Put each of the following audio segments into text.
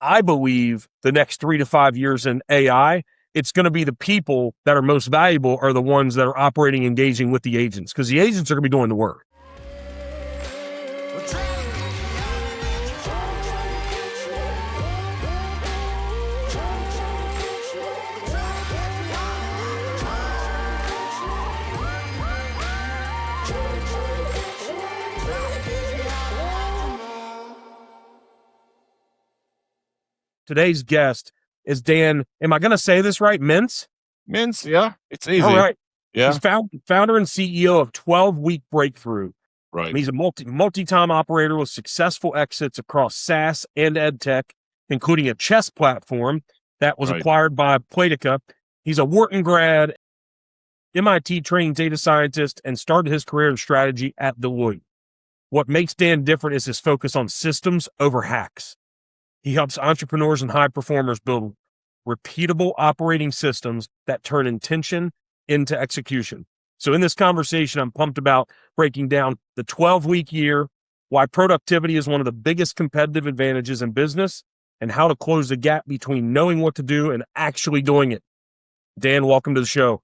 I believe the next 3 to 5 years in AI, it's going to be the people that are most valuable are the ones that are operating, engaging with the agents, because the agents are going to be doing the work. Today's guest is Dan. Am I going to say this right? Mintz? Mintz, yeah, it's easy. All right. Yeah. He's founder and CEO of 12 Week Breakthrough. Right. He's a multi-time operator with successful exits across SaaS and EdTech, including a chess platform that was acquired by Playtica. He's a Wharton grad, MIT trained data scientist, and started his career in strategy at Deloitte. What makes Dan different is his focus on systems over hacks. He helps entrepreneurs and high performers build repeatable operating systems that turn intention into execution. So in this conversation, I'm pumped about breaking down the 12-week year, why productivity is one of the biggest competitive advantages in business, and how to close the gap between knowing what to do and actually doing it. Dan, welcome to the show.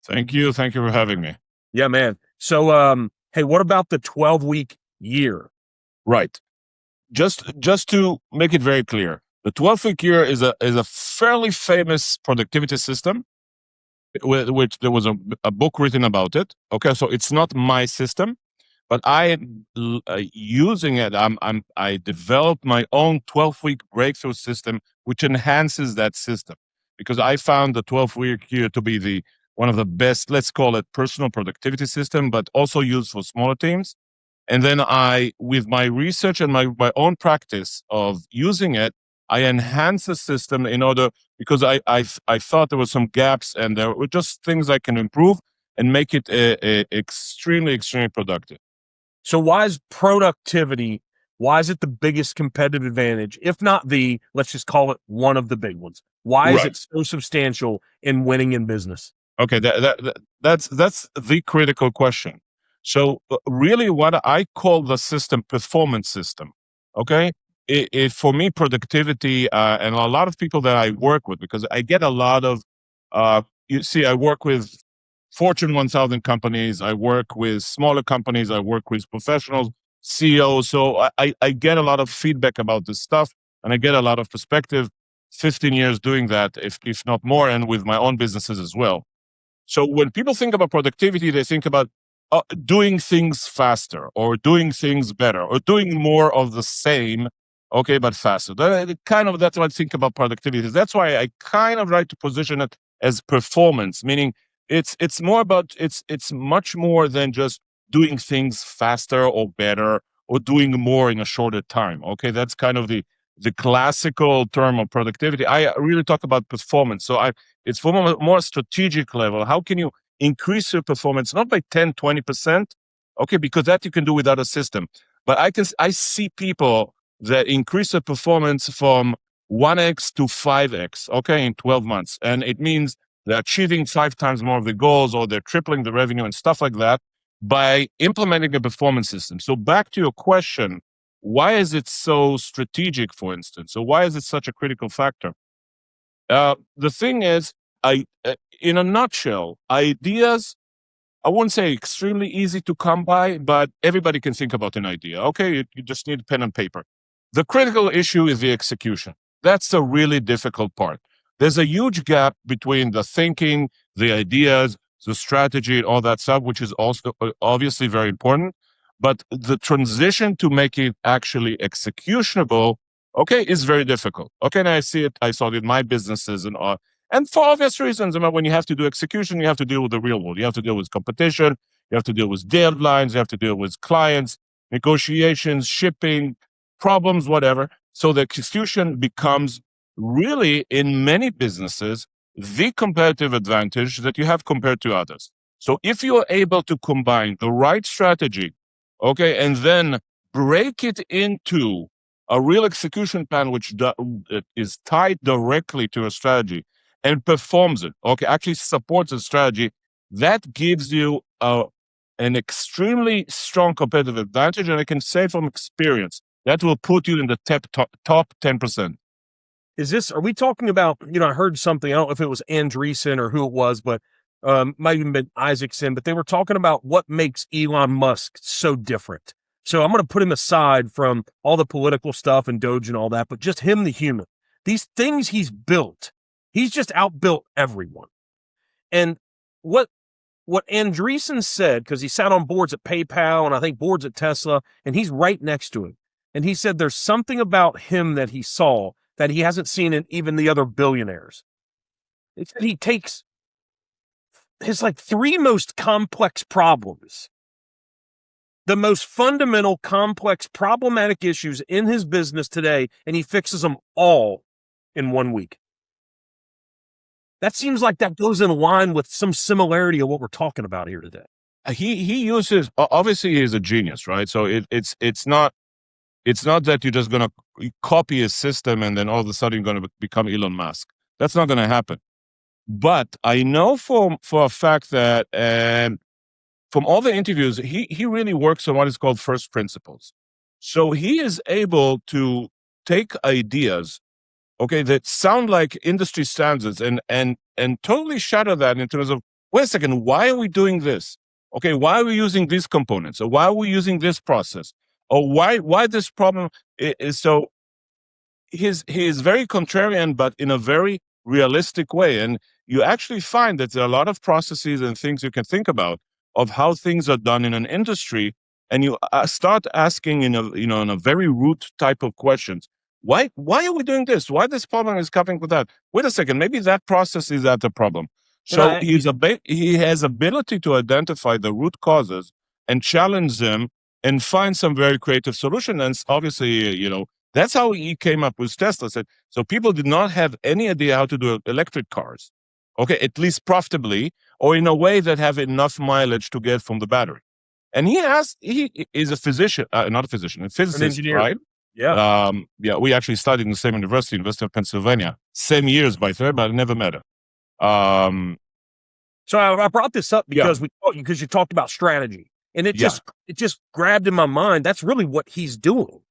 Thank you. Thank you for having me. Yeah, man. So, hey, what about the 12-week year? Right. Just to make it very clear, the 12-week year is a fairly famous productivity system, which there was a book written about it. Okay, so it's not my system, but I using it. I developed my own 12-week breakthrough system, which enhances that system, because I found the 12-week year to be one of the best, let's call it personal productivity system, but also used for smaller teams. And then with my research and my own practice of using it, I enhanced the system because I thought there were some gaps and there were just things I can improve and make it extremely, extremely productive. So why is productivity, why is it the biggest competitive advantage? If not let's just call it one of the big ones. Why is it so substantial in winning in business? Okay, that's the critical question. So really what I call the system performance system, okay? For me, productivity, and a lot of people that I work with, because I get a lot of, I work with Fortune 1000 companies, I work with smaller companies, I work with professionals, CEOs. So I get a lot of feedback about this stuff, and I get a lot of perspective, 15 years doing that, if not more, and with my own businesses as well. So when people think about productivity, they think about doing things faster, or doing things better, or doing more of the same, okay, but faster. That's what I think about productivity. That's why I kind of like to position it as performance, meaning it's more about, it's much more than just doing things faster or better or doing more in a shorter time. Okay, that's kind of the classical term of productivity. I really talk about performance. So it's from a more strategic level. How can you increase your performance, not by 10, 20%, okay, because that you can do without a system. But I see people that increase their performance from 1x to 5x, okay, in 12 months. And it means they're achieving 5 times more of the goals, or they're tripling the revenue and stuff like that by implementing a performance system. So back to your question, why is it so strategic, for instance? So why is it such a critical factor? The thing is, in a nutshell, ideas, I wouldn't say extremely easy to come by, but everybody can think about an idea. Okay, you just need pen and paper. The critical issue is the execution. That's the really difficult part. There's a huge gap between the thinking, the ideas, the strategy, and all that stuff, which is also obviously very important. But the transition to make it actually executionable, okay, is very difficult. Okay, and I saw it in my businesses and for obvious reasons. I mean, when you have to do execution, you have to deal with the real world. You have to deal with competition. You have to deal with deadlines. You have to deal with clients, negotiations, shipping, problems, whatever. So the execution becomes really, in many businesses, the competitive advantage that you have compared to others. So if you are able to combine the right strategy, okay, and then break it into a real execution plan, which is tied directly to a strategy and performs it, okay, actually supports the strategy, that gives you an extremely strong competitive advantage. And I can say from experience, that will put you in the top 10%. are we talking about, I heard something, I don't know if it was Andreessen or who it was, but might even been Isaacson, but they were talking about what makes Elon Musk so different. So I'm going to put him aside from all the political stuff and Doge and all that, but just him, the human. These things he's built, he's just outbuilt everyone. And what Andreessen said, because he sat on boards at PayPal and I think boards at Tesla, and he's right next to him. And he said there's something about him that he saw that he hasn't seen in even the other billionaires. He said he takes his three most complex problems, the most fundamental, complex, problematic issues in his business today, and he fixes them all in 1 week. That seems like that goes in line with some similarity of what we're talking about here today. He uses, obviously he's a genius, right? So it's not that you're just going to copy a system and then all of a sudden you're going to become Elon Musk. That's not going to happen. But I know for a fact that from all the interviews, he really works on what is called first principles. So he is able to take ideas, okay, that sound like industry standards and totally shatter that in terms of, wait a second, why are we doing this? Okay, why are we using these components? Or why are we using this process? Or why this problem is so. He is very contrarian, but in a very realistic way. And you actually find that there are a lot of processes and things you can think about of how things are done in an industry, and you start asking in a very root type of questions. Why are we doing this? Why this problem is coming with that? Wait a second, maybe that process is at the problem. So he has ability to identify the root causes and challenge them and find some very creative solution. And obviously, that's how he came up with Tesla. So people did not have any idea how to do electric cars, okay, at least profitably or in a way that have enough mileage to get from the battery. And he is a physician, not a physician, a physicist, an engineer, right? Yeah. We actually studied in the same University of Pennsylvania, same years by the way, but I never met her. So I brought this up because you talked about strategy, and it just grabbed in my mind. That's really what he's doing.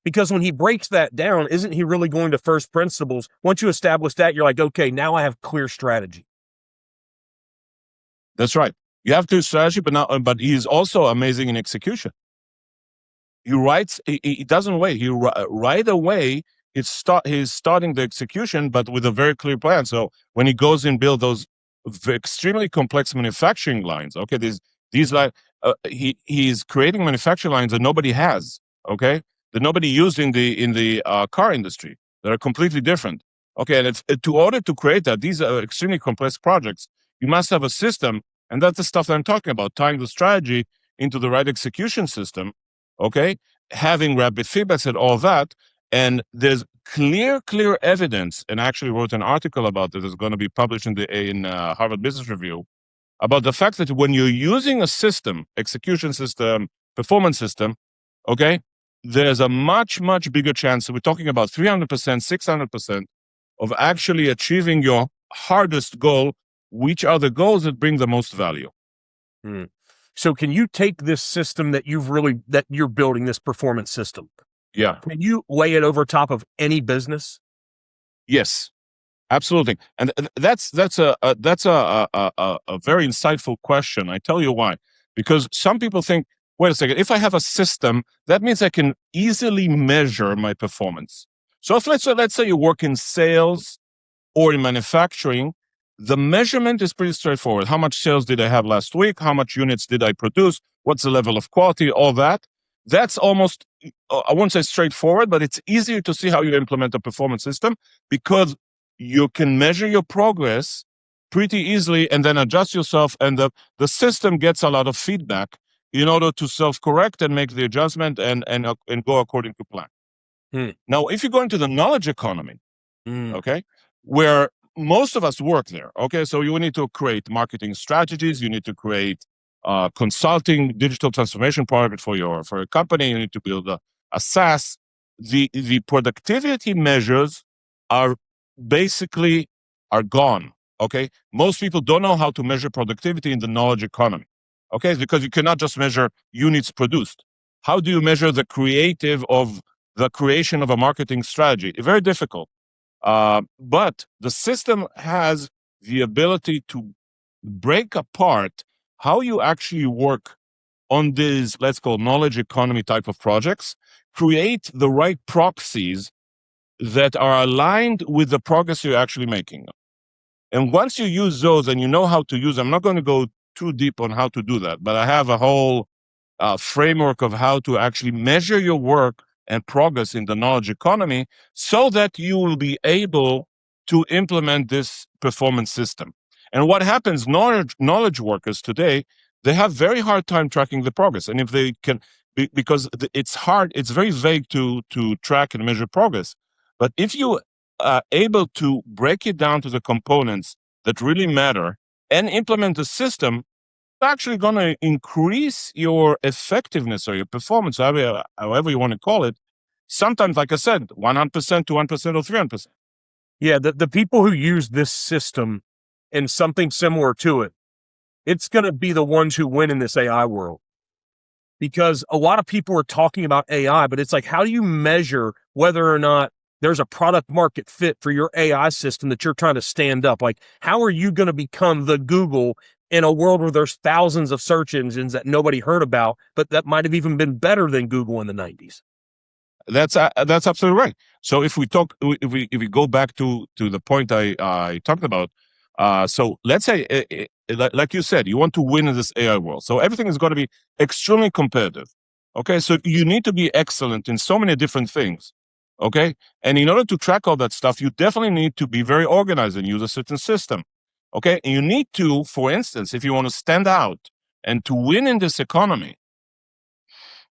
Because when he breaks that down, isn't he really going to first principles? Once you establish that, you're like, okay, now I have clear strategy. That's right. You have clear strategy, but he is also amazing in execution. He doesn't wait. Right away, he's starting the execution, but with a very clear plan. So when he goes and build those extremely complex manufacturing lines, okay, these lines, he's creating manufacturing lines that nobody has, okay, that nobody used in the car industry, that are completely different. Okay, and to order to create that, these are extremely complex projects. You must have a system, and that's the stuff that I'm talking about, tying the strategy into the right execution system, okay, having rapid feedbacks and all that. And there's clear evidence, and I actually wrote an article about this. It's going to be published in Harvard Business Review, about the fact that when you're using a system, execution system, performance system, okay, there's a much bigger chance. So we're talking about 300%, 600% of actually achieving your hardest goal, which are the goals that bring the most value. So can you take this system that you're building, this performance system? Yeah. Can you lay it over top of any business? Yes, absolutely. And that's a very insightful question. I tell you why. Because some people think, wait a second, if I have a system, that means I can easily measure my performance. So if let's say you work in sales or in manufacturing, the measurement is pretty straightforward. How much sales did I have last week? How much units did I produce? What's the level of quality? All that. That's almost, I won't say straightforward, but it's easier to see how you implement a performance system because you can measure your progress pretty easily and then adjust yourself. And the system gets a lot of feedback in order to self-correct and make the adjustment and go according to plan. Now, if you go into the knowledge economy, okay, where most of us work there, okay, so you need to create marketing strategies, you need to create consulting, digital transformation project for your company, you need to build a SaaS. The productivity measures are basically gone, okay? Most people don't know how to measure productivity in the knowledge economy. Okay, because you cannot just measure units produced. How do you measure the creation of a marketing strategy? Very difficult. But the system has the ability to break apart how you actually work on these, let's call knowledge economy type of projects, create the right proxies that are aligned with the progress you're actually making. And once you use those and you know how to use them, I'm not going to go too deep on how to do that, but I have a whole framework of how to actually measure your work and progress in the knowledge economy so that you will be able to implement this performance system. And what happens, knowledge workers today, they have very hard time tracking the progress. And if they can, because it's hard, it's very vague to track and measure progress. But if you are able to break it down to the components that really matter and implement the system, actually going to increase your effectiveness or your performance, however you want to call it. Sometimes, like I said, 100%, 200%, or 300%. Yeah, the people who use this system and something similar to it, it's going to be the ones who win in this AI world. Because a lot of people are talking about AI, but it's like, how do you measure whether or not there's a product market fit for your AI system that you're trying to stand up? Like, how are you going to become the Google in a world where there's thousands of search engines that nobody heard about, but that might have even been better than Google in the 90s? That's absolutely right. So if we go back to the point I talked about, so let's say, like you said, you want to win in this AI world. So everything is going to be extremely competitive. Okay, so you need to be excellent in so many different things. Okay, and in order to track all that stuff, you definitely need to be very organized and use a certain system. Okay, and you need to, for instance, if you want to stand out and to win in this economy,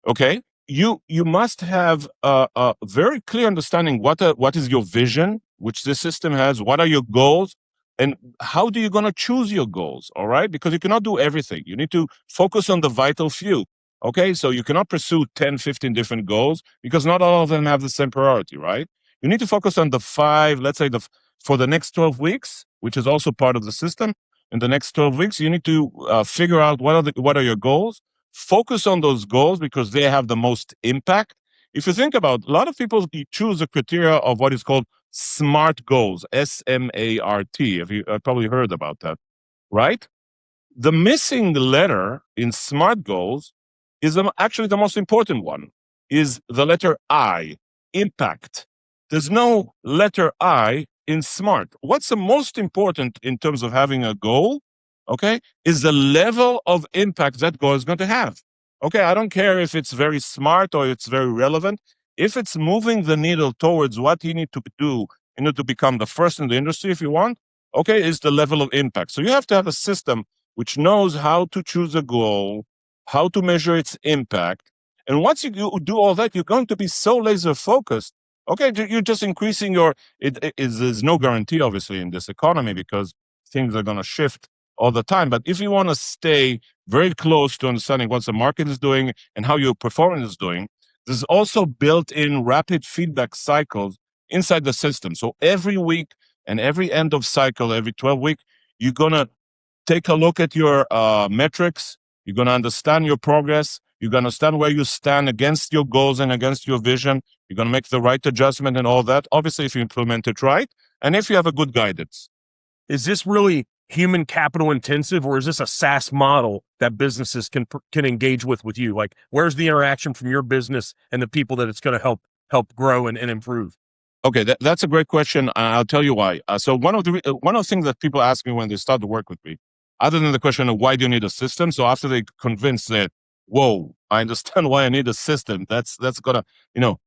okay, you must have a very clear understanding what is your vision, which the system has, what are your goals, and how do you going to choose your goals, all right? Because you cannot do everything. You need to focus on the vital few, okay? So you cannot pursue 10, 15 different goals because not all of them have the same priority, right? You need to focus on the 5, let's say for the next 12 weeks, which is also part of the system. In the next 12 weeks, you need to figure out what are your goals. Focus on those goals because they have the most impact. If you think about, a lot of people choose a criteria of what is called SMART goals, SMART. If you probably heard about that, right? The missing letter in SMART goals is actually the most important one, is the letter I, impact. There's no letter I in SMART. What's the most important in terms of having a goal, okay, is the level of impact that goal is going to have. Okay, I don't care if it's very smart or it's very relevant. If it's moving the needle towards what you need to do in order to become the first in the industry, if you want, okay, is the level of impact. So you have to have a system which knows how to choose a goal, how to measure its impact. And once you do all that, you're going to be so laser focused. Okay, you're just increasing there's no guarantee, obviously, in this economy because things are going to shift all the time. But if you want to stay very close to understanding what the market is doing and how your performance is doing, there's also built-in rapid feedback cycles inside the system. So every week and every end of cycle, every 12 weeks, you're going to take a look at your metrics. You're going to understand your progress. You're going to understand where you stand against your goals and against your vision. You're going to make the right adjustment and all that. Obviously, if you implement it right, and if you have a good guidance. Is this really human capital intensive, or is this a SaaS model that businesses can engage with you? Like, where's the interaction from your business and the people that it's going to help grow and improve? Okay, that's a great question. I'll tell you why. So one of the things that people ask me when they start to work with me, other than the question of why do you need a system, so after they convince that, whoa, I understand why I need a system. That's gonna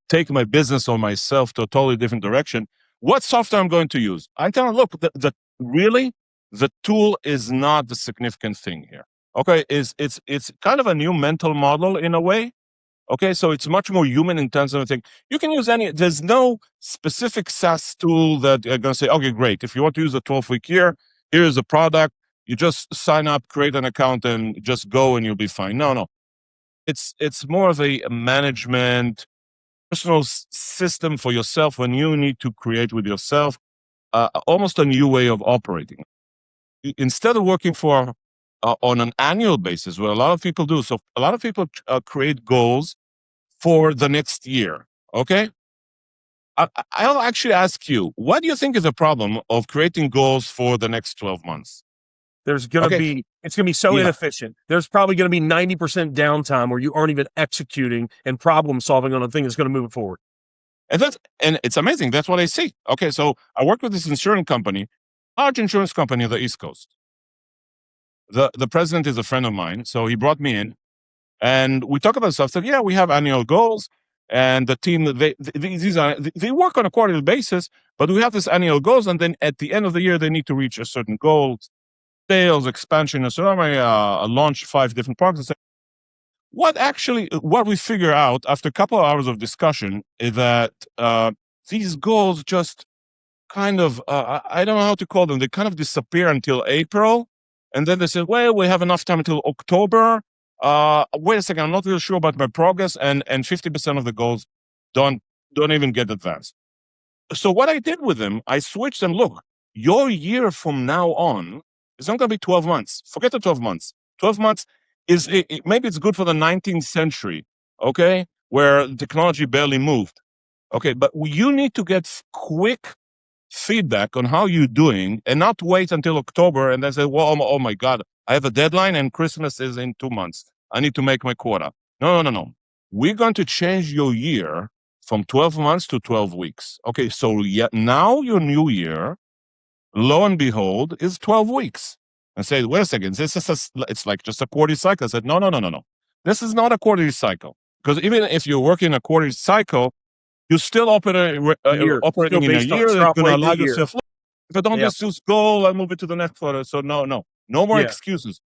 take my business or myself to a totally different direction. What software I'm going to use? I tell them, look, really the tool is not the significant thing here. Okay, it's kind of a new mental model in a way. Okay, so it's much more human in terms of everything. You can use there's no specific SaaS tool that you're going to say, okay, great. If you want to use a 12-week year, here's a product. You just sign up, create an account, and just go, and you'll be fine. No. It's more of a management, personal system for yourself when you need to create with yourself, almost a new way of operating. Instead of working for on an annual basis, what a lot of people do. So a lot of people create goals for the next year. Okay. I'll actually ask you, what do you think is the problem of creating goals for the next 12 months? It's going to be so inefficient. There's probably going to be 90% downtime where you aren't even executing and problem solving on a thing that's going to move it forward. And it's amazing. That's what I see. Okay, so I work with this insurance company, large insurance company on the East Coast. The president is a friend of mine, so he brought me in, and we talk about stuff. Said, yeah, we have annual goals, and the team they work on a quarterly basis, but we have this annual goals, and then at the end of the year they need to reach a certain goal, sales, expansion, and so on. Launch 5 different products. What we figure out after a couple of hours of discussion is that these goals just kind of, I don't know how to call them, they kind of disappear until April. And then they say, well, we have enough time until October. Wait a second, I'm not really sure about my progress. And 50% of the goals don't even get advanced. So what I did with them, I switched them. Look, your year from now on is not going to be 12 months. Forget the 12 months. 12 months is, maybe it's good for the 19th century, okay, where technology barely moved. Okay, but you need to get quick feedback on how you're doing and not wait until October and then say, well, oh my God, I have a deadline and Christmas is in 2 months. I need to make my quota. No. We're going to change your year from 12 months to 12 weeks. Okay, so now your new year, lo and behold, is 12 weeks. And say, wait a second, it's like just a quarterly cycle. I said, no. This is not a quarterly cycle. Because even if you're working a quarterly cycle, you're still operating in a year that's going to allow yourself, if I don't just go, I'll move it to the next quarter. So no more excuses.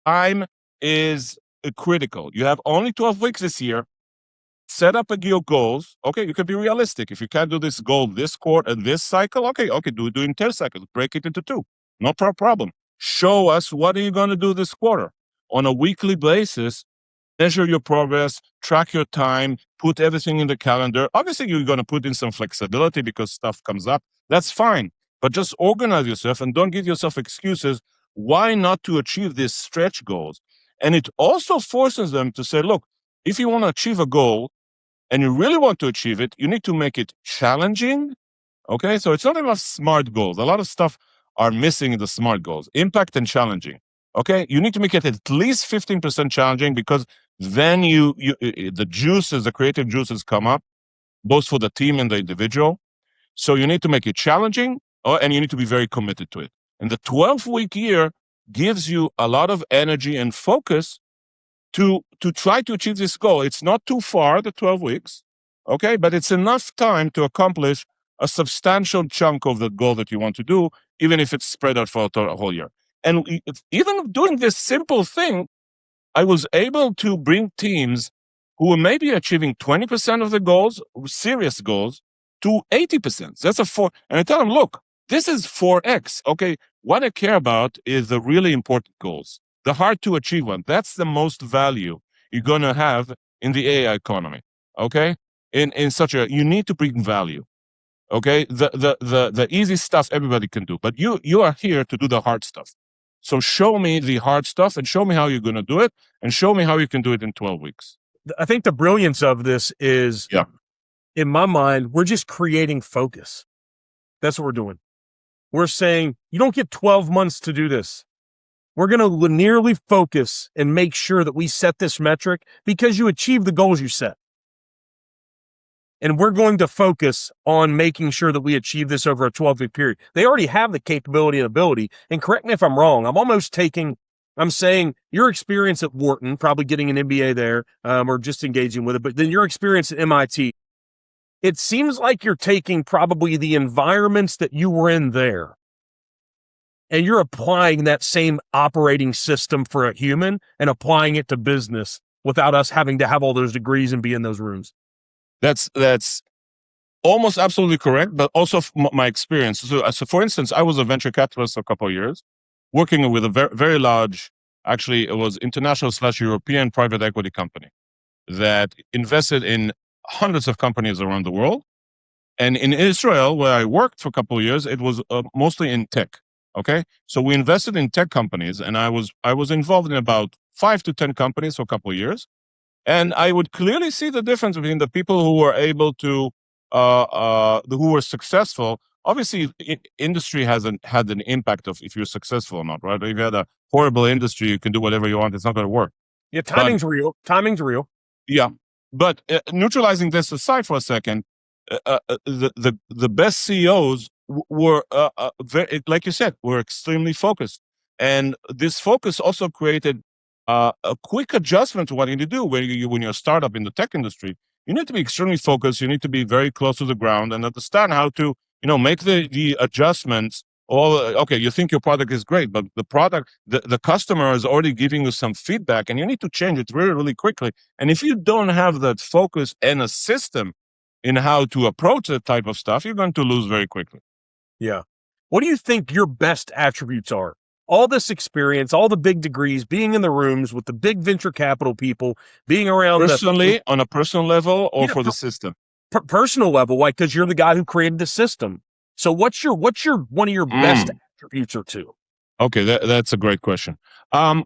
Time is critical. You have only 12 weeks this year. Set up your goals. Okay, you can be realistic. If you can't do this goal this quarter, this cycle, okay, do it in 10 cycles. Break it into 2. No problem. Show us what are you going to do this quarter. On a weekly basis, measure your progress, track your time, put everything in the calendar. Obviously, you're going to put in some flexibility because stuff comes up. That's fine. But just organize yourself and don't give yourself excuses why not to achieve these stretch goals. And it also forces them to say, look, if you want to achieve a goal and you really want to achieve it, you need to make it challenging. Okay, so it's not enough SMART goals. A lot of stuff are missing in the SMART goals. Impact and challenging. Okay, you need to make it at least 15% challenging because then the creative juices come up, both for the team and the individual. So you need to make it challenging, and you need to be very committed to it. And the 12-week year gives you a lot of energy and focus to try to achieve this goal. It's not too far, the 12 weeks, okay, but it's enough time to accomplish a substantial chunk of the goal that you want to do, even if it's spread out for a whole year. And even doing this simple thing, I was able to bring teams who were maybe achieving 20% of the goals, serious goals, to 80%. That's a 4. And I tell them, look, this is 4x. Okay, what I care about is the really important goals, the hard to achieve one. That's the most value you're going to have in the AI economy. Okay, in such a, you need to bring value. Okay, the easy stuff everybody can do, but you are here to do the hard stuff. So show me the hard stuff and show me how you're going to do it and show me how you can do it in 12 weeks. I think the brilliance of this is, in my mind, we're just creating focus. That's what we're doing. We're saying, you don't get 12 months to do this. We're going to linearly focus and make sure that we set this metric because you achieve the goals you set. And we're going to focus on making sure that we achieve this over a 12-week period. They already have the capability and ability. And correct me if I'm wrong. I'm saying your experience at Wharton, probably getting an MBA there, or just engaging with it, but then your experience at MIT, it seems like you're taking probably the environments that you were in there, and you're applying that same operating system for a human and applying it to business without us having to have all those degrees and be in those rooms. That's almost absolutely correct, but also my experience. So for instance, I was a venture capitalist for a couple of years, working with a very large, actually it was international/European private equity company that invested in hundreds of companies around the world. And in Israel, where I worked for a couple of years, it was mostly in tech. Okay, so we invested in tech companies, and I was involved in about 5 to 10 companies for a couple of years. And I would clearly see the difference between the people who were able to who were successful. Obviously, industry hasn't had an impact of if you're successful or not, right? If you had a horrible industry, you can do whatever you want. It's not going to work. Yeah, timing's real. Timing's real. Yeah, but neutralizing this aside for a second, the best CEOs were very, like you said, were extremely focused, and this focus also created a quick adjustment to what you need to do when you're a startup in the tech industry. You need to be extremely focused. You need to be very close to the ground and understand how to, make the adjustments. Okay, you think your product is great, but the product, the customer is already giving you some feedback, and you need to change it really, really quickly. And if you don't have that focus and a system in how to approach that type of stuff, you're going to lose very quickly. Yeah. What do you think your best attributes are? All this experience, all the big degrees, being in the rooms with the big venture capital people, being around personally, on a personal level, or for the system? Personal level, like, because you're the guy who created the system. So what's your one of your best attributes or two? Okay, that's a great question. I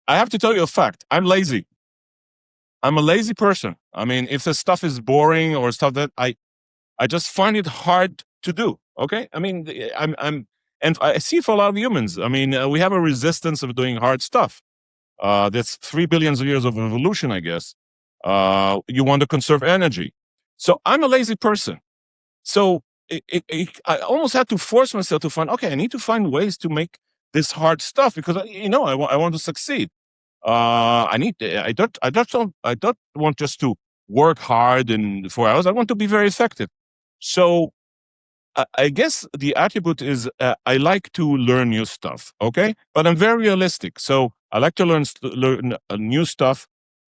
have to tell you a fact. I'm lazy. I'm a lazy person. I mean, if the stuff is boring or stuff that I just find it hard to do. Okay, I mean, and I see it for a lot of humans. I mean, we have a resistance of doing hard stuff. That's 3 billion years of evolution, I guess. You want to conserve energy. So I'm a lazy person. So I almost had to force myself to find, okay, I need to find ways to make this hard stuff because, I want to succeed. I don't want just to work hard in 4 hours. I want to be very effective. So I guess the attribute is I like to learn new stuff. Okay, but I'm very realistic. So I like to learn new stuff.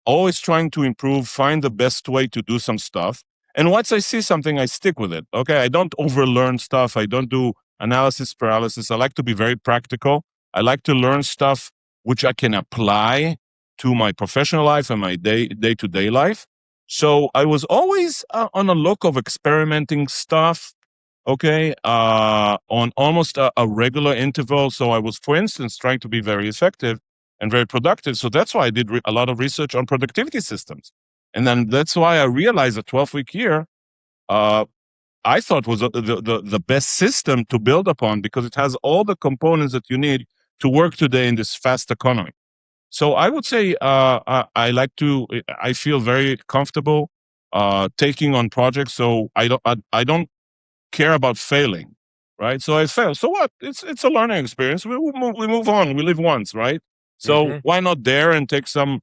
Always trying to improve, find the best way to do some stuff. And once I see something, I stick with it. Okay, I don't overlearn stuff. I don't do analysis paralysis. I like to be very practical. I like to learn stuff which I can apply to my professional life and my day-to-day life. So I was always on a look of experimenting stuff, okay, on almost a regular interval. So I was, for instance, trying to be very effective and very productive. So that's why I did a lot of research on productivity systems. And then that's why I realized a 12-week year, I thought was the best system to build upon because it has all the components that you need to work today in this fast economy. So I would say I feel very comfortable taking on projects. So I don't care about failing, right? So I fail. So what? It's a learning experience. We move on. We live once, right? So why not dare and take some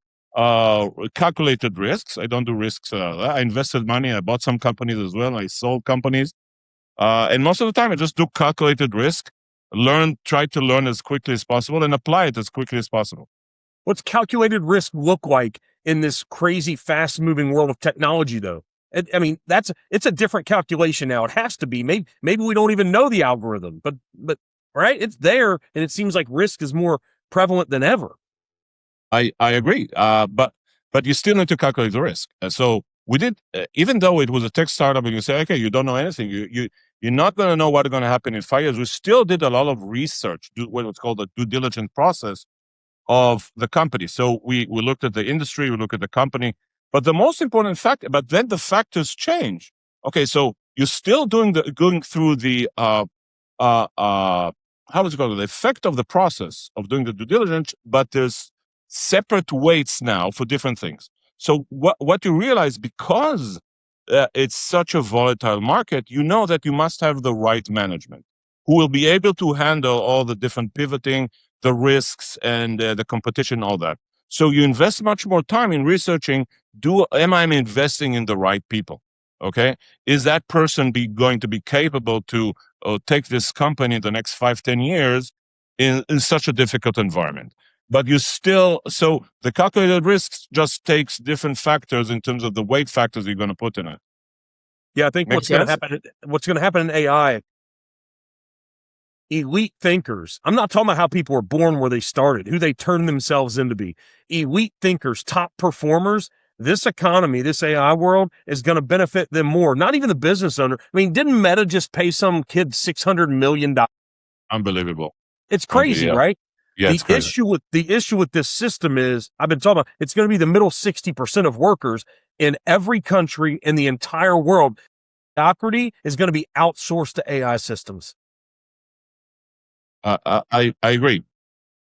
calculated risks? I don't do risks. I invested money. I bought some companies as well. I sold companies. And most of the time I just do calculated risk, try to learn as quickly as possible and apply it as quickly as possible. What's calculated risk look like in this crazy fast moving world of technology though? I mean, it's a different calculation now. It has to be. Maybe we don't even know the algorithm, but right, it's there, and it seems like risk is more prevalent than ever. I agree, but you still need to calculate the risk. So we did, even though it was a tech startup, and you say, okay, you don't know anything, you're not going to know what's going to happen in 5 years. We still did a lot of research, what's called the due diligence process of the company. So we looked at the industry, we looked at the company. But the most important fact, but then the factors change. Okay, so you're still going through the how is it called? The effect of the process of doing the due diligence, but there's separate weights now for different things. So what you realize, because it's such a volatile market, you know that you must have the right management who will be able to handle all the different pivoting, the risks, and the competition, all that. So you invest much more time in researching, am I investing in the right people? Okay. Is that person going to be capable to take this company in the next 5-10 years in such a difficult environment? But so the calculated risks just takes different factors in terms of the weight factors you're going to put in it. Yeah, I think what's going to happen in AI, elite thinkers. I'm not talking about how people were born where they started, who they turned themselves into be. Elite thinkers, top performers. This economy, this AI world is going to benefit them more. Not even the business owner. I mean, didn't Meta just pay some kid $600 million? Unbelievable. It's crazy, right? Yeah, the issue with this system is, I've been talking about, it's going to be the middle 60% of workers. in every country in the entire world. Mediocrity is going to be outsourced to AI systems. I agree.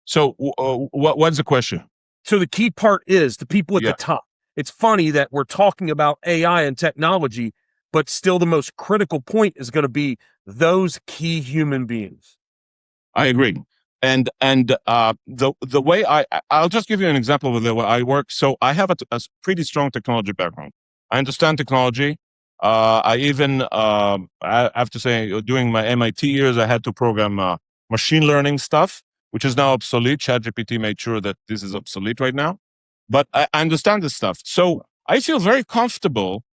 So what's the question? So the key part is the people at the top. It's funny that we're talking about AI and technology, but still the most critical point is going to be those key human beings. I agree. And the way I'll just give you an example of the way I work. So I have a pretty strong technology background. I understand technology. I even I have to say, during my MIT years, I had to program machine learning stuff, which is now obsolete. ChatGPT made sure that this is obsolete right now. But I understand this stuff. So I feel very comfortable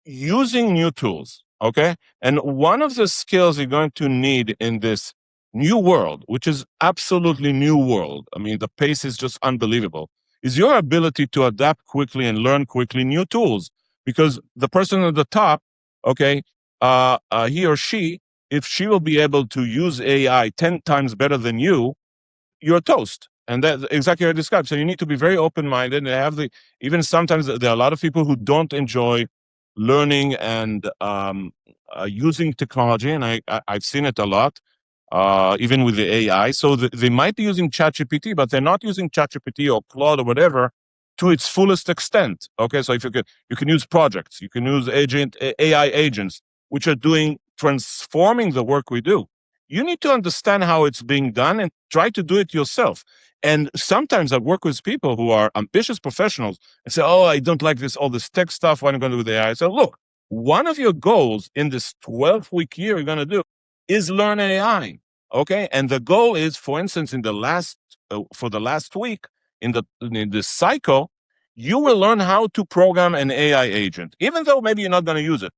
using new tools. Okay. And one of the skills you're going to need in this new world, which is absolutely new world, I mean, the pace is just unbelievable, is your ability to adapt quickly and learn quickly new tools. Because the person at the top, okay, he or she, if she will be able to use AI 10 times better than you, you're toast. And that's exactly what I described. So you need to be very open-minded and have even sometimes there are a lot of people who don't enjoy learning and using technology. And I've seen it a lot, even with the AI. So they might be using ChatGPT, but they're not using ChatGPT or Claude or whatever to its fullest extent. Okay. So if you can use projects, you can use AI agents, which are transforming the work we do. You need to understand how it's being done and try to do it yourself. And sometimes I work with people who are ambitious professionals and say, oh, I don't like all this tech stuff. What am I going to do with AI? I say, look, one of your goals in this 12-week year you're going to do is learn AI. Okay. And the goal is, for instance, for the last week in this cycle, you will learn how to program an AI agent, even though maybe you're not going to use it.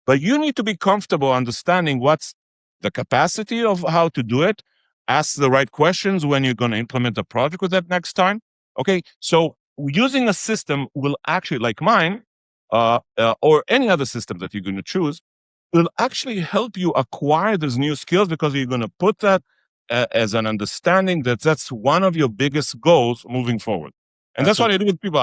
But you need to be comfortable understanding what's the capacity of how to do it. Ask the right questions when you're going to implement a project with that next time. Okay. So using a system will actually, like mine, or any other system that you're going to choose, will actually help you acquire those new skills, because you're going to put that as an understanding that's one of your biggest goals moving forward. And that's what I do with people.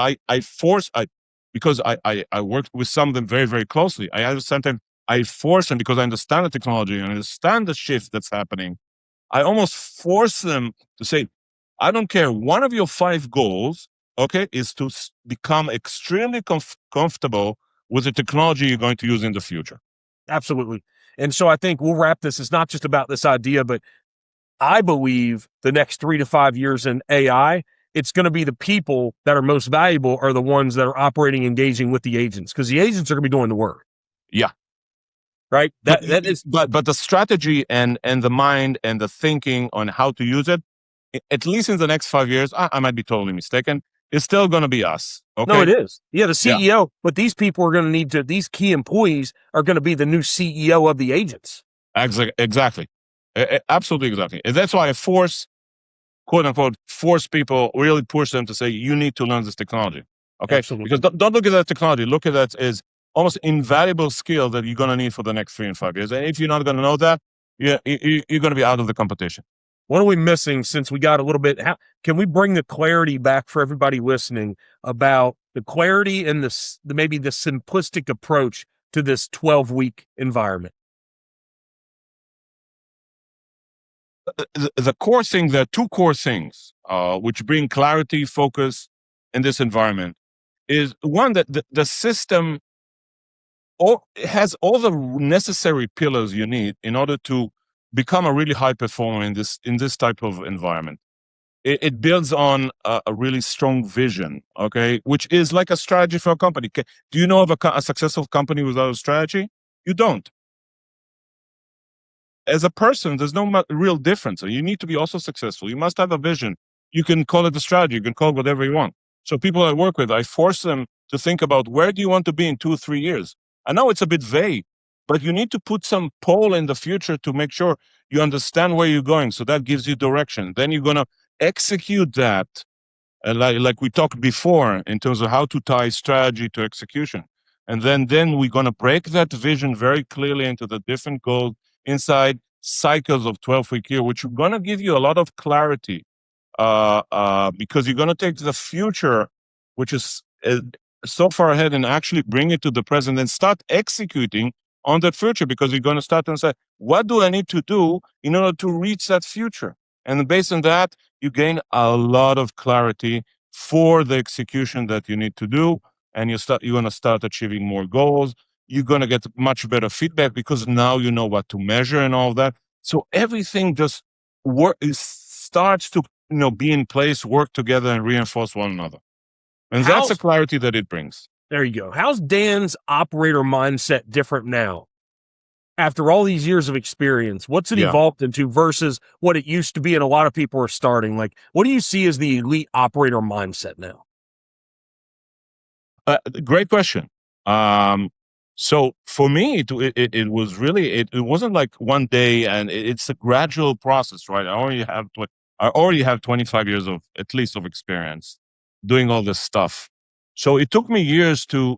Because I work with some of them very, very closely. Sometimes I force them, because I understand the technology and I understand the shift that's happening. I almost force them to say, I don't care. One of your 5 goals, okay, is to become extremely comfortable with the technology you're going to use in the future. Absolutely. And so I think we'll wrap this. It's not just about this idea, but I believe the next 3 to 5 years in AI, it's going to be the people that are most valuable are the ones that are operating, engaging with the agents, because the agents are going to be doing the work. Yeah. Right. But the strategy and the mind and the thinking on how to use it, at least in the next 5 years, I might be totally mistaken, it's still going to be us. Okay. No, it is. Yeah. The CEO, but these people are going to these key employees are going to be the new CEO of the agents. Exactly. Absolutely. Exactly. And that's why I quote unquote, force people, really push them to say, you need to learn this technology. Okay. Absolutely. Because don't look at that technology. Look at that as almost invaluable skill that you're going to need for the next 3 and 5 years. And if you're not going to know that, you're going to be out of the competition. What are we missing since we got a little bit? How can we bring the clarity back for everybody listening about the clarity and maybe the simplistic approach to this 12-week environment? The core thing, there are 2 core things which bring clarity, focus in this environment. Is one, that the system has all the necessary pillars you need in order to become a really high performer in this type of environment. It builds on a really strong vision, okay, which is like a strategy for a company. Do you know of a successful company without a strategy? You don't. As a person, there's no real difference. So you need to be also successful. You must have a vision. You can call it a strategy. You can call it whatever you want. So people I work with, I force them to think about, where do you want to be in 2 or 3 years? I know it's a bit vague, but you need to put some pole in the future to make sure you understand where you're going. So that gives you direction. Then you're going to execute that, like we talked before, in terms of how to tie strategy to execution. And then we're going to break that vision very clearly into the different goals inside cycles of 12-week year, which are going to give you a lot of clarity, because you're going to take the future, which is so far ahead and actually bring it to the present and start executing on that future, because you're going to start and say, what do I need to do in order to reach that future? And based on that, you gain a lot of clarity for the execution that you need to do. And you're going to start achieving more goals. You're going to get much better feedback because now you know what to measure and all that. So everything just starts to be in place, work together, and reinforce one another. And that's the clarity that it brings. There you go. How's Dan's operator mindset different now? After all these years of experience, what's it evolved into versus what it used to be and a lot of people are starting? Like, what do you see as the elite operator mindset now? Great question. So for me, it was really, it wasn't like one day, and it's a gradual process, right? I already have 25 years at least of experience doing all this stuff. So it took me years to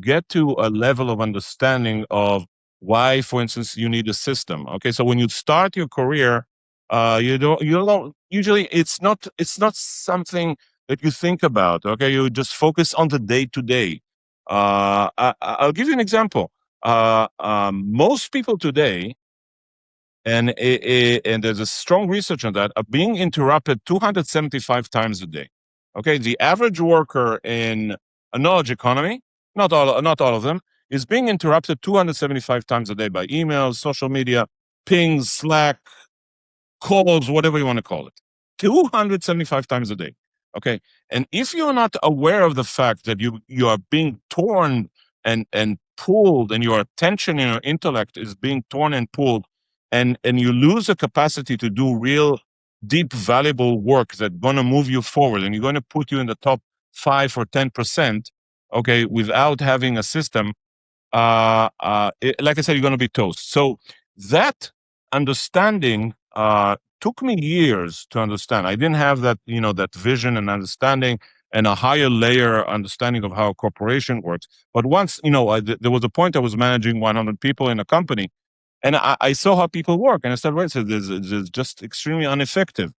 get to a level of understanding of why, for instance, you need a system. Okay. So when you start your career, you don't usually, it's not something that you think about. Okay. You just focus on the day to day. I'll give you an example. Most people today, and there's a strong research on that, are being interrupted 275 times a day. Okay, the average worker in a knowledge economy, not all of them, is being interrupted 275 times a day by emails, social media, pings, Slack, calls, whatever you want to call it. 275 times a day. Okay, and if you're not aware of the fact that you are being torn and pulled, and your attention and your intellect is being torn and pulled, and you lose the capacity to do real, deep, valuable work that's going to move you forward, and you're going to put you in the top 5 or 10%, okay, without having a system, like I said, you're going to be toast. So that understanding took me years to understand. I didn't have that, that vision and understanding and a higher layer understanding of how a corporation works. But once, there was a point I was managing 100 people in a company, and I saw how people work, and I said, right, so this is just extremely ineffective.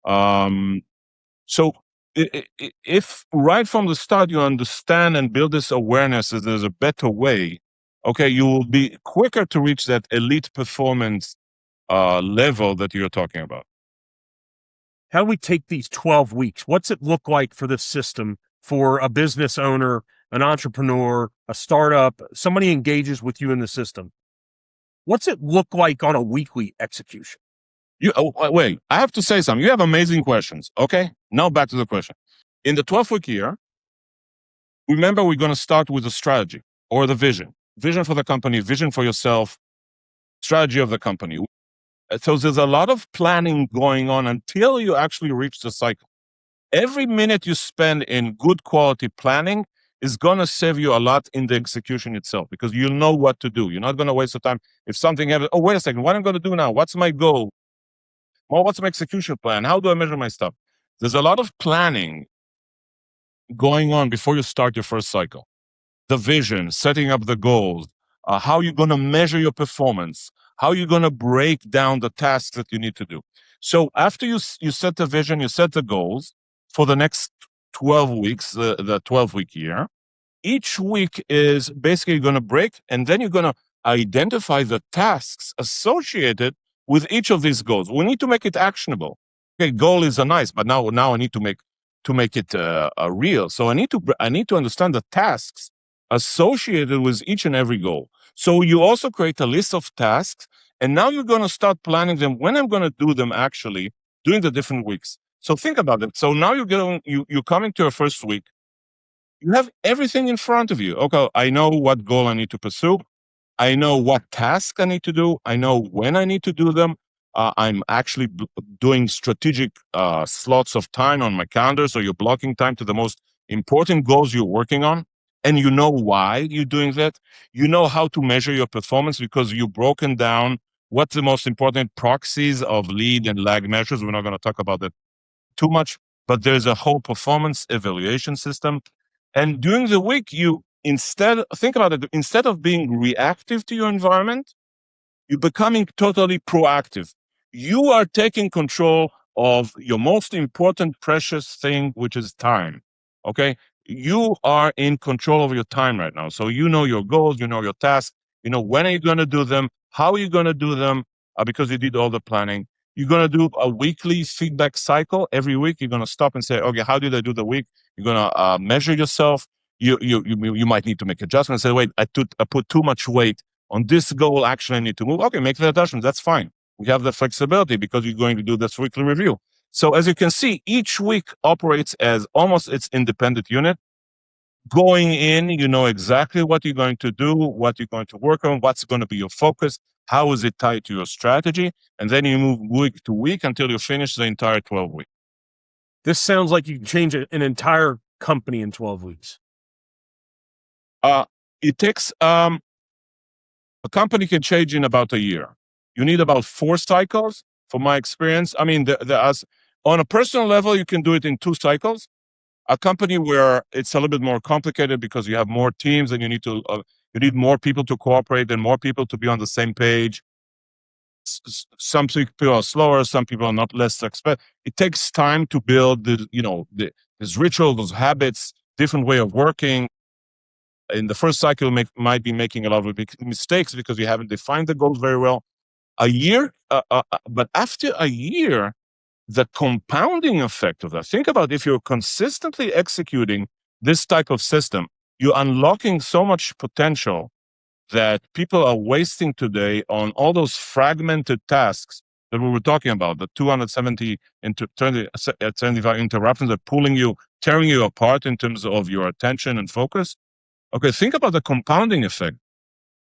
So if right from the start you understand and build this awareness that there's a better way, okay, you will be quicker to reach that elite performance level that you're talking about. How do we take these 12 weeks? What's it look like for this system for a business owner, an entrepreneur, a startup, somebody engages with you in the system? What's it look like on a weekly execution? Wait, I have to say something. You have amazing questions. Okay, now back to the question. In the 12-week year, remember, we're going to start with the strategy or the vision for the company, vision for yourself, strategy of the company. So there's a lot of planning going on until you actually reach the cycle. Every minute you spend in good quality planning is going to save you a lot in the execution itself, because you'll know what to do. You're not going to waste the time. If something happens, oh, wait a second, what am I going to do now? What's my goal? Well, what's my execution plan? How do I measure my stuff? There's a lot of planning going on before you start your first cycle. The vision, setting up the goals, how you're going to measure your performance, how you're going to break down the tasks that you need to do. So after you set the vision, you set the goals for the next 12 weeks, the 12-week year, each week is basically going to break, and then you're going to identify the tasks associated with each of these goals. We need to make it actionable. Okay, goal is nice, but now I need to make it real. So I need to understand the tasks associated with each and every goal. So you also create a list of tasks, and now you're going to start planning them when I'm going to do them actually during the different weeks. So think about it. So now you're coming to your first week. You have everything in front of you. Okay, I know what goal I need to pursue. I know what task I need to do. I know when I need to do them. I'm actually doing strategic slots of time on my calendar. So you're blocking time to the most important goals you're working on. And you know why you're doing that. You know how to measure your performance because you've broken down what's the most important proxies of lead and lag measures. We're not going to talk about that too much, but there's a whole performance evaluation system. And during the week, think about it, instead of being reactive to your environment, you're becoming totally proactive. You are taking control of your most important, precious thing, which is time. Okay. you are in control of your time right now. So you know your goals, you know your tasks, you know when are you going to do them, how are you going to do them, because you did all the planning. You're going to do a weekly feedback cycle. Every week, you're going to stop and say, okay, how did I do the week? You're going to measure yourself. You might need to make adjustments. Say, wait, I put too much weight on this goal. Actually, I need to move. Okay, make the adjustments. That's fine. We have the flexibility because you're going to do this weekly review. So as you can see, each week operates as almost its independent unit. Going in, you know exactly what you're going to do, what you're going to work on, what's going to be your focus, how is it tied to your strategy, and then you move week to week until you finish the entire 12 weeks. This sounds like you can change an entire company in 12 weeks. It takes, a company can change in about a year. You need about 4 cycles, from my experience. I mean, on a personal level, you can do it in 2 cycles. A company where it's a little bit more complicated because you have more teams and you need more people to cooperate and more people to be on the same page. Some people are slower, some people are not less expert. It takes time to build this ritual, those habits, different way of working. In the first cycle, might be making a lot of big mistakes because you haven't defined the goals very well. A year, but after a year, the compounding effect of that. Think about if you're consistently executing this type of system, you're unlocking so much potential that people are wasting today on all those fragmented tasks that we were talking about, the 270 75 interruptions that pulling you, tearing you apart in terms of your attention and focus. Okay, think about the compounding effect.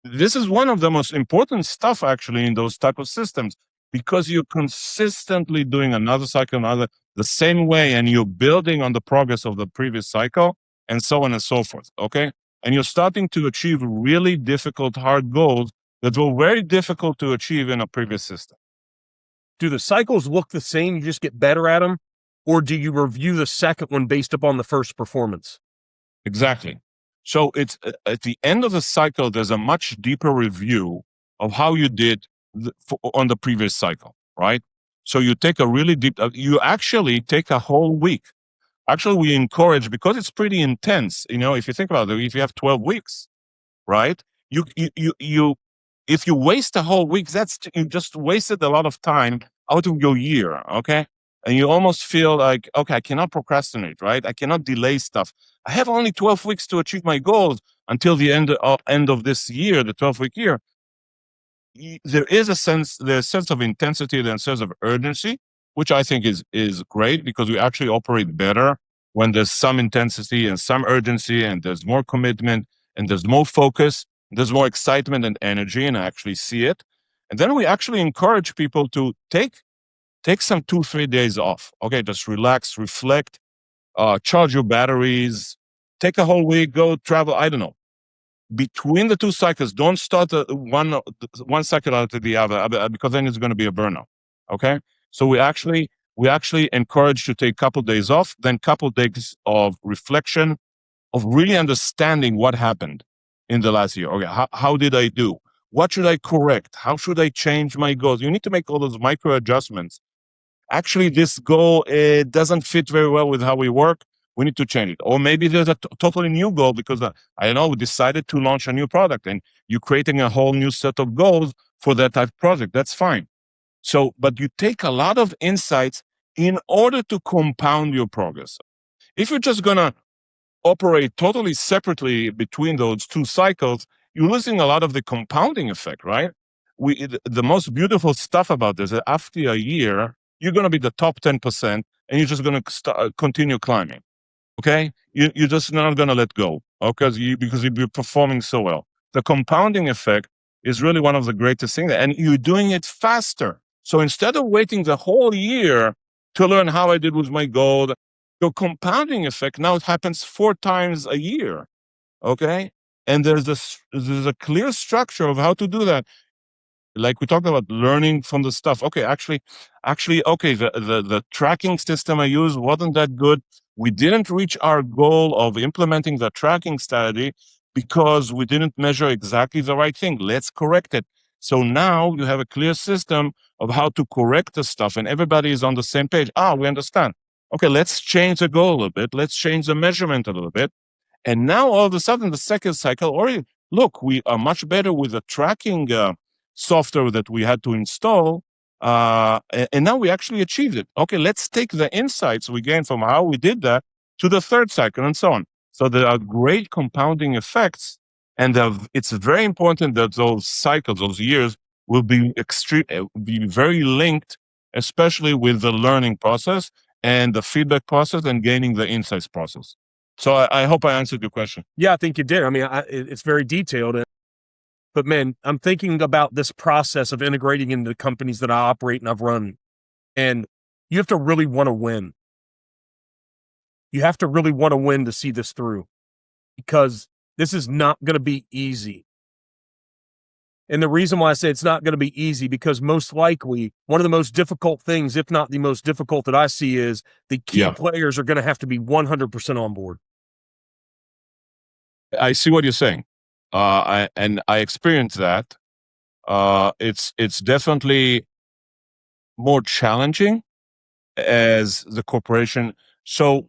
This is one of the most important stuff actually in those type of systems, because you're consistently doing another cycle, the same way, and you're building on the progress of the previous cycle, and so on and so forth. Okay. And you're starting to achieve really difficult, hard goals that were very difficult to achieve in a previous system. Do the cycles look the same? You just get better at them? Or do you review the second one based upon the first performance? Exactly. So it's at the end of the cycle, there's a much deeper review of how you did on the previous cycle, right? So you take a really deep, you actually take a whole week. Actually, we encourage, because it's pretty intense, if you think about it, if you have 12 weeks, right? If you waste a whole week, you just wasted a lot of time out of your year, okay? And you almost feel like, okay, I cannot procrastinate, right? I cannot delay stuff. I have only 12 weeks to achieve my goals until the end of this year, the 12-week year. There's a sense of intensity, there's a sense of urgency, which I think is great, because we actually operate better when there's some intensity and some urgency, and there's more commitment, and there's more focus, there's more excitement and energy, and I actually see it. And then we actually encourage people to take some 2-3 days off. Okay, just relax, reflect, charge your batteries, take a whole week, go travel. I don't know. Between the 2 cycles, don't start one cycle after the other, because then it's going to be a burnout. Okay, so we actually encourage to take a couple days off, then couple days of reflection, of really understanding what happened in the last year. Okay, how did I do? What should I correct? How should I change my goals? You need to make all those micro adjustments. Actually, this goal, it doesn't fit very well with how we work. We need to change it. Or maybe there's a totally new goal, because I don't know, we decided to launch a new product, and you're creating a whole new set of goals for that type of project. That's fine. So, but you take a lot of insights in order to compound your progress. If you're just going to operate totally separately between those 2 cycles, you're losing a lot of the compounding effect, right? The most beautiful stuff about this is after a year, you're going to be the top 10%, and you're just going to continue climbing. Okay, you're just not going to let go, because you're performing so well. The compounding effect is really one of the greatest things, and you're doing it faster. So instead of waiting the whole year to learn how I did with my goal, your compounding effect now it happens 4 times a year. Okay, and there's a clear structure of how to do that. Like we talked about, learning from the stuff. Okay, actually, okay, the tracking system I used wasn't that good. We didn't reach our goal of implementing the tracking strategy because we didn't measure exactly the right thing. Let's correct it. So now you have a clear system of how to correct the stuff, and everybody is on the same page. We understand. Okay, let's change the goal a little bit. Let's change the measurement a little bit. And now all of a sudden, the second cycle, already, look, we are much better with the tracking software that we had to install. And now we actually achieved it. Okay, let's take the insights we gained from how we did that to the third cycle and so on. So there are great compounding effects. And it's very important that those cycles, those years, will be very linked, especially with the learning process and the feedback process and gaining the insights process. So I hope I answered your question. Yeah, I think you did. I mean, it's very detailed. But man, I'm thinking about this process of integrating into the companies that I operate and I've run. And you have to really want to win. You have to really want to win to see this through, because this is not going to be easy. And the reason why I say it's not going to be easy, because most likely one of the most difficult things, if not the most difficult that I see, is the key players are going to have to be 100% on board. I see what you're saying. I experienced that. It's definitely more challenging as the corporation. So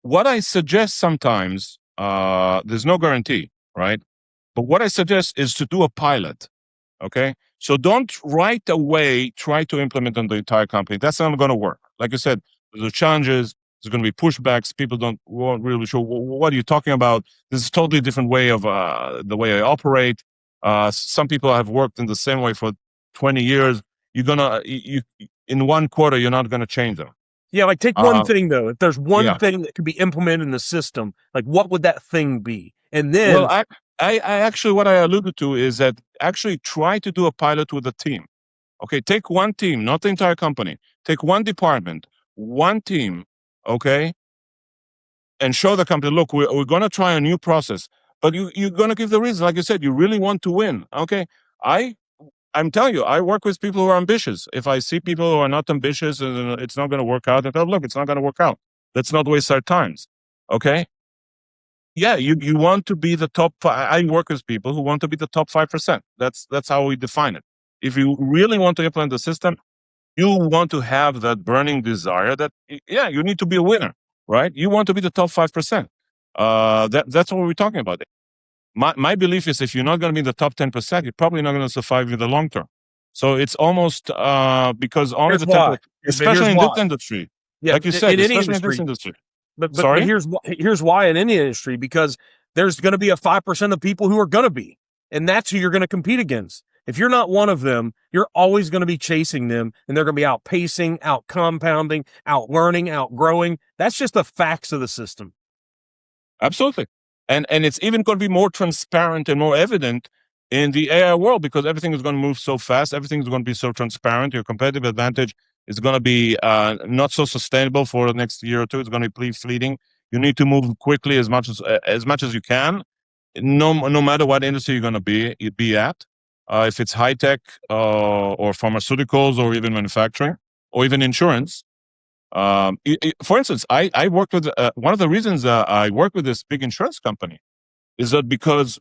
what I suggest sometimes, there's no guarantee, right? But what I suggest is to do a pilot, okay? So don't right away try to implement on the entire company. That's not going to work. Like I said, the challenges, there's going to be pushbacks. People weren't really sure, what are you talking about? This is a totally different way of the way I operate. Some people have worked in the same way for 20 years. In one quarter, you're not going to change them. Yeah, like take one thing though. If there's one thing that could be implemented in the system, like what would that thing be? And then, well, I actually, what I alluded to is that actually try to do a pilot with a team. Okay, take one team, not the entire company. Take one department, one team, okay, and show the company, look, we're going to try a new process, but you're going to give the reason. Like you said, you really want to win. Okay, I'm telling you, I work with people who are ambitious. If I see people who are not ambitious and it's not going to work out, I tell them, look, it's not going to work out. Let's not waste our times. Okay. Yeah, you want to be the top. I work with people who want to be the top 5%. That's how we define it. If you really want to implement the system, you want to have that burning desire that, you need to be a winner, right? You want to be the top 5%. That's what we're talking about. My belief is if you're not going to be in the top 10%, you're probably not going to survive in the long term. So it's almost because only the 10%, especially in this industry, like you said, especially in this industry. But here's why in any industry, because there's going to be a 5% of people who are going to be, and that's who you're going to compete against. If you're not one of them, you're always going to be chasing them, and they're going to be outpacing, out compounding, out learning, out growing. That's just the facts of the system. Absolutely. And it's even going to be more transparent and more evident in the AI world, because everything is going to move so fast. Everything is going to be so transparent. Your competitive advantage is going to be not so sustainable for the next year or two. It's going to be fleeting. You need to move quickly as much as you can, no matter what industry you're going to be at. If it's high tech or pharmaceuticals or even manufacturing or even insurance. For instance, I worked with one of the reasons I work with this big insurance company is that because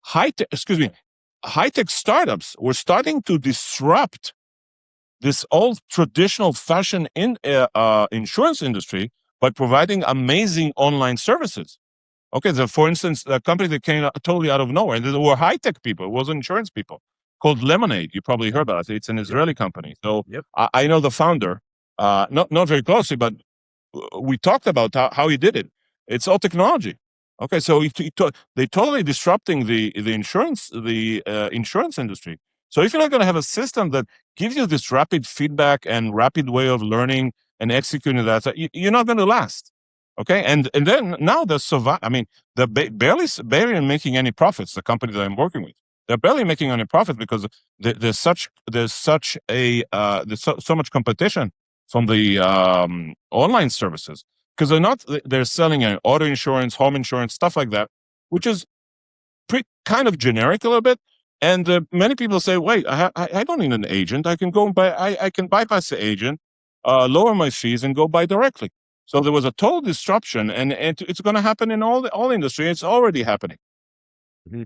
high tech startups were starting to disrupt this old traditional fashion insurance industry by providing amazing online services. Okay, so for instance, a company that came totally out of nowhere, and they were high tech people, it wasn't insurance people, called Lemonade. You probably heard about it. It's an Israeli company. So I know the founder, not very closely, but we talked about how he did it. It's all technology. Okay, so they totally disrupting the insurance industry. So if you're not going to have a system that gives you this rapid feedback and rapid way of learning and executing that, you're not going to last. Okay, and then now they're they're barely making any profits. The company that I'm working with, they're barely making any profit because there's so much competition from the online services, because they're selling auto insurance, home insurance, stuff like that, which is kind of generic a little bit. And many people say, wait, I don't need an agent. I can go and I can bypass the agent, lower my fees and go buy directly. So there was a total disruption, and it's going to happen in all industry. It's already happening. Mm-hmm.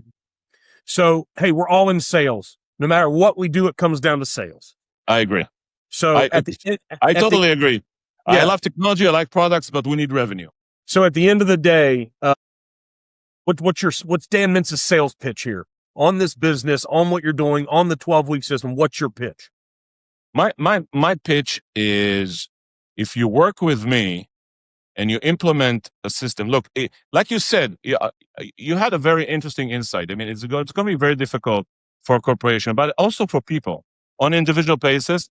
So, hey, we're all in sales. No matter what we do, it comes down to sales. I agree. So I totally agree. I love technology, I like products, but we need revenue. So at the end of the day, what's Dan Mintz's sales pitch here on this business, on what you're doing, on the 12-week system? What's your pitch? My pitch is, if you work with me and you implement a system, look, like you said, you had a very interesting insight. I mean, it's going to be very difficult for a corporation, but also for people on individual basis.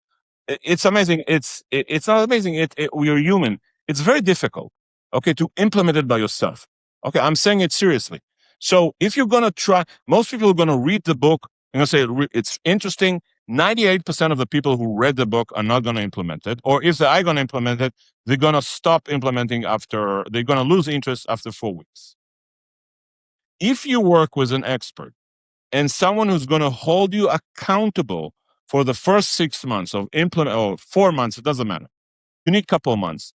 It's amazing. It's not amazing. We are human. It's very difficult, okay, to implement it by yourself. Okay, I'm saying it seriously. So if you're going to try, most people are going to read the book and say it's interesting. 98% of the people who read the book are not going to implement it. Or if they are going to implement it, they're going to stop implementing they're going to lose interest after 4 weeks. If you work with an expert and someone who's going to hold you accountable for the first 6 months of or 4 months, it doesn't matter. You need a couple of months.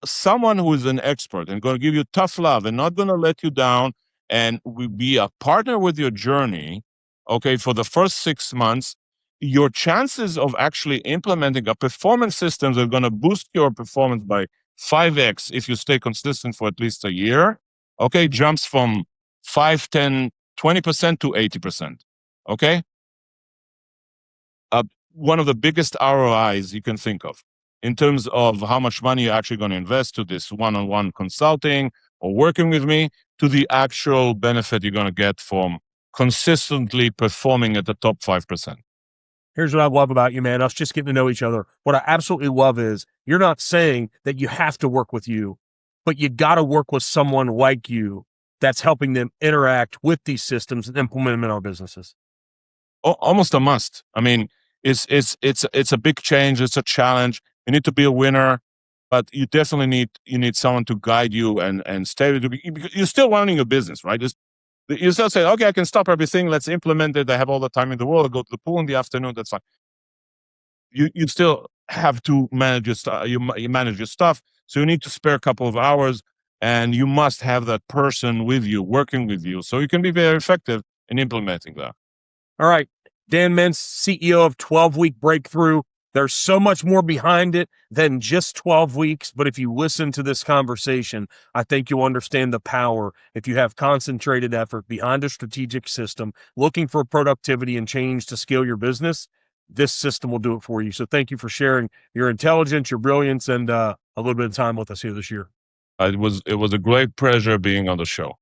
Someone who is an expert and going to give you tough love and not going to let you down and will be a partner with your journey, okay, for the first 6 months, your chances of actually implementing a performance system that are going to boost your performance by 5x if you stay consistent for at least a year, okay, jumps from 5, 10, 20% to 80%, okay? One of the biggest ROIs you can think of in terms of how much money you're actually going to invest to this one-on-one consulting or working with me to the actual benefit you're going to get from consistently performing at the top 5%. Here's what I love about you, man. Us just getting to know each other. What I absolutely love is you're not saying that you have to work with you, but you got to work with someone like you that's helping them interact with these systems and implement them in our businesses. Almost a must. I mean, it's a big change. It's a challenge. You need to be a winner, but you definitely need someone to guide you and stay with you. Because you're still running your business, right? You still say, okay, I can stop everything. Let's implement it. I have all the time in the world. I go to the pool in the afternoon. That's fine. You still have to manage your stuff. You manage your stuff. So you need to spare a couple of hours, and you must have that person with you, working with you, so you can be very effective in implementing that. All right. Dan Mintz, CEO of 12-Week Breakthrough. There's so much more behind it than just 12 weeks. But if you listen to this conversation, I think you'll understand the power. If you have concentrated effort behind a strategic system, looking for productivity and change to scale your business, this system will do it for you. So thank you for sharing your intelligence, your brilliance, and a little bit of time with us here this year. It was a great pleasure being on the show.